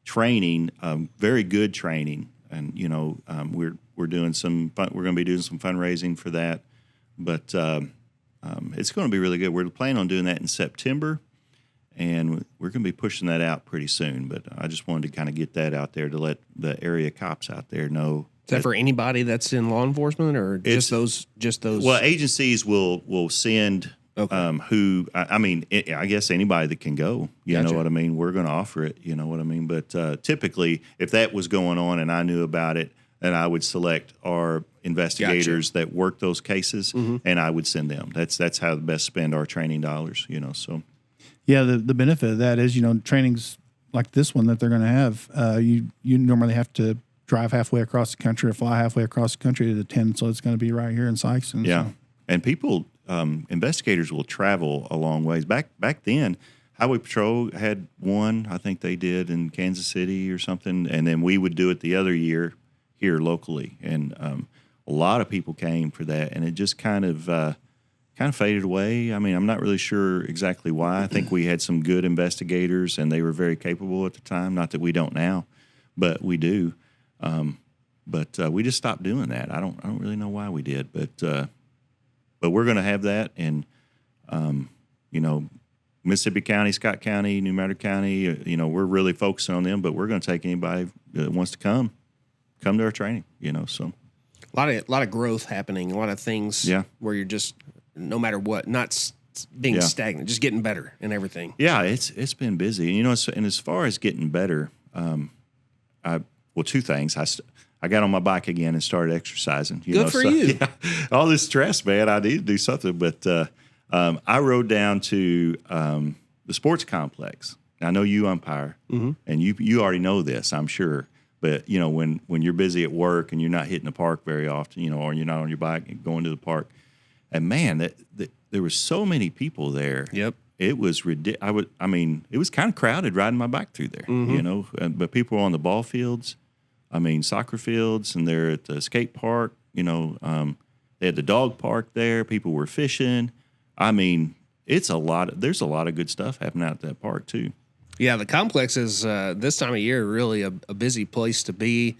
training, very good training. And, we're doing some fun, we're going to be doing some fundraising for that, but it's going to be really good. We're planning on doing that in September. And we're going to be pushing that out pretty soon. But I just wanted to kind of get that out there to let the area cops out there know. Is that for anybody that's in law enforcement or just those? Well, agencies will send I guess anybody that can go. You know what I mean? We're going to offer it. You know what I mean? But typically, if that was going on and I knew about it, then I would select our investigators that work those cases and I would send them. That's how to best spend our training dollars, so. Yeah, the benefit of that is, trainings like this one that they're going to have, you normally have to drive halfway across the country or fly halfway across the country to attend, so it's going to be right here in Sikeston. Yeah, so. And people, investigators will travel a long ways. Back then, Highway Patrol had one, I think they did in Kansas City or something, and then we would do it the other year here locally. And a lot of people came for that, and it just kind of faded away. I'm not really sure exactly why. I think we had some good investigators, and they were very capable at the time. Not that we don't now, but we do. But we just stopped doing that. I don't really know why we did, but we're going to have that, and Mississippi County, Scott County, New Mexico County. We're really focusing on them, but we're going to take anybody that wants to come to our training. So a lot of growth happening, a lot of things. Where you're just, no matter what, not being stagnant, just getting better and everything. Yeah, it's been busy. And as far as getting better, two things. I got on my bike again and started exercising. Good for you. Yeah, all this stress, man. I need to do something. But I rode down to the sports complex. I know you umpire, and you already know this, I'm sure. But when you're busy at work and you're not hitting the park very often, or you're not on your bike and going to the park, And man, there were so many people there. Yep. It was ridiculous. It was kind of crowded riding my bike through there, you know, but people were on the ball fields, soccer fields, and they're at the skate park, you know, they had the dog park there. People were fishing. There's a lot of good stuff happening out at that park too. Yeah, the complex is this time of year really a busy place to be,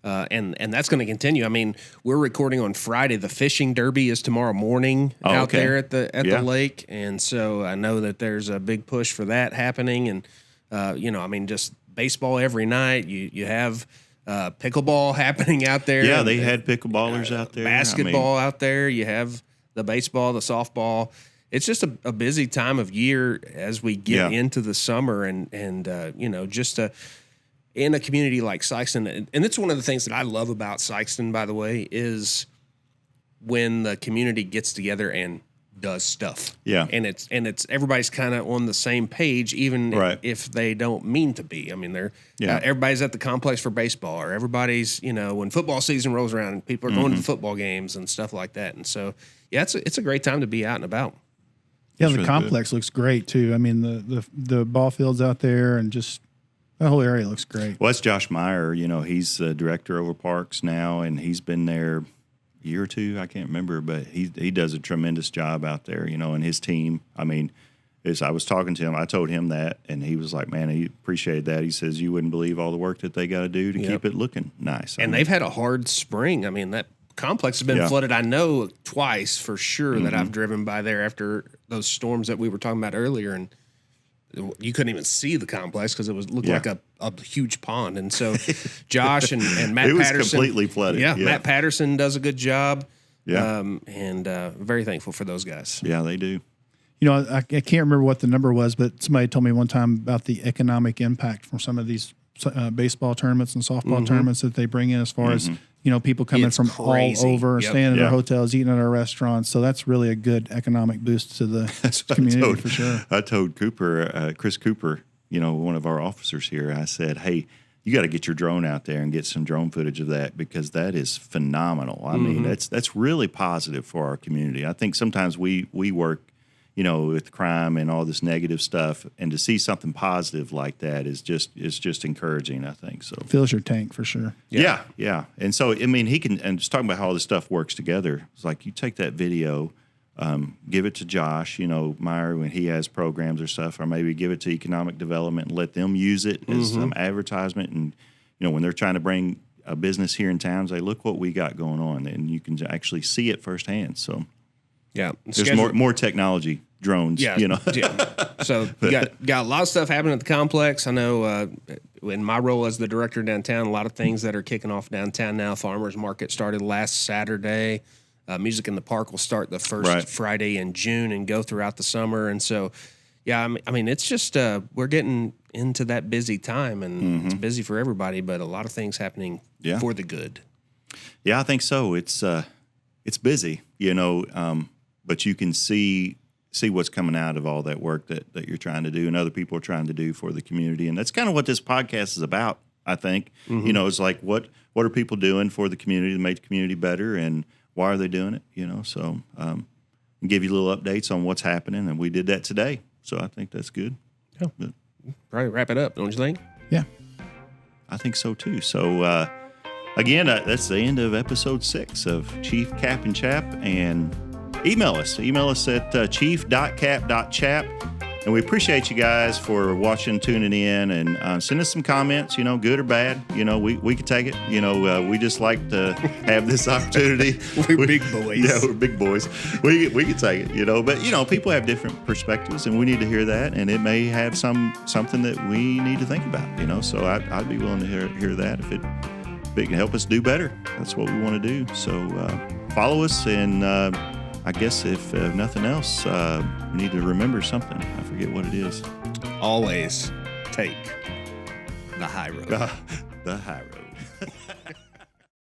and that's going to continue. I mean, we're recording on Friday. The fishing derby is tomorrow morning out there at the lake, and so I know that there's a big push for that happening. And just baseball every night. You have pickleball happening out there. Yeah, they had pickleballers out there. Basketball out there. You have the baseball, the softball. It's just a busy time of year as we get into the summer, and just in a community like Sikeston, and it's one of the things that I love about Sikeston, by the way, is when the community gets together and does stuff. Yeah, and it's everybody's kind of on the same page, even if they don't mean to be. I mean, everybody's at the complex for baseball, or everybody's when football season rolls around, and people are going to the football games and stuff like that. And so, it's a great time to be out and about. Yeah, the complex looks great too. I mean, the ball fields out there, and just the whole area looks great. Well, that's Josh Meyer. You know, he's the director over parks now, and he's been there a year or two. I can't remember, but he does a tremendous job out there. You know, and his team. I mean, as I was talking to him, I told him that, and he was like, "Man, he appreciated that." He says, "You wouldn't believe all the work that they got to do to keep it looking nice." And they've had a hard spring. I mean, that complex has been flooded. I know twice for sure that I've driven by there after those storms that we were talking about earlier, and you couldn't even see the complex because it looked like a huge pond. And so Josh and Matt Patterson, Patterson, completely flooded. Yeah, Matt Patterson does a good job. Yeah, and very thankful for those guys. Yeah, they do. You know, I can't remember what the number was, but somebody told me one time about the economic impact from some of these baseball tournaments and softball tournaments that they bring in, as far as people coming from crazy. all over, staying at our hotels, eating at our restaurants. So that's really a good economic boost to the community for sure. I told Chris Cooper, one of our officers here, I said, "Hey, you got to get your drone out there and get some drone footage of that, because that is phenomenal." I mean, that's really positive for our community. I think sometimes we work, with crime and all this negative stuff, and to see something positive like that is just encouraging, I think. So fills your tank for sure. Yeah. And so, I mean, he can, and just talking about how all this stuff works together. It's like, you take that video, give it to Josh, Meyer, when he has programs or stuff, or maybe give it to economic development and let them use it as some advertisement. And, when they're trying to bring a business here in town, say, look what we got going on, and you can actually see it firsthand. So yeah, there's more technology, drones. Yeah. So you got a lot of stuff happening at the complex. I know in my role as the director downtown, a lot of things that are kicking off downtown now. Farmers Market started last Saturday. Music in the Park will start the first Friday in June and go throughout the summer. And so, I mean, it's just we're getting into that busy time, and it's busy for everybody, but a lot of things happening for the good. Yeah, I think so. It's busy, but you can see what's coming out of all that work that you're trying to do and other people are trying to do for the community. And that's kind of what this podcast is about, I think. It's like, what are people doing for the community to make the community better, and why are they doing it? So give you little updates on what's happening, and we did that today. So I think that's good. Yeah. But probably wrap it up, don't you think? Yeah. I think so too. So again, that's the end of episode 6 of Chief, Cap, and Chap. And email us at chief.cap.chap. And we appreciate you guys for watching, tuning in, and send us some comments, good or bad. We can take it. We just like to have this opportunity. We're big boys. Yeah, we're big boys. We can take it, But, people have different perspectives, and we need to hear that. And it may have something that we need to think about, So I'd be willing to hear that if it can help us do better. That's what we want to do. So follow us, and I guess if nothing else, we need to remember something. I forget what it is. Always take the high road. The high road.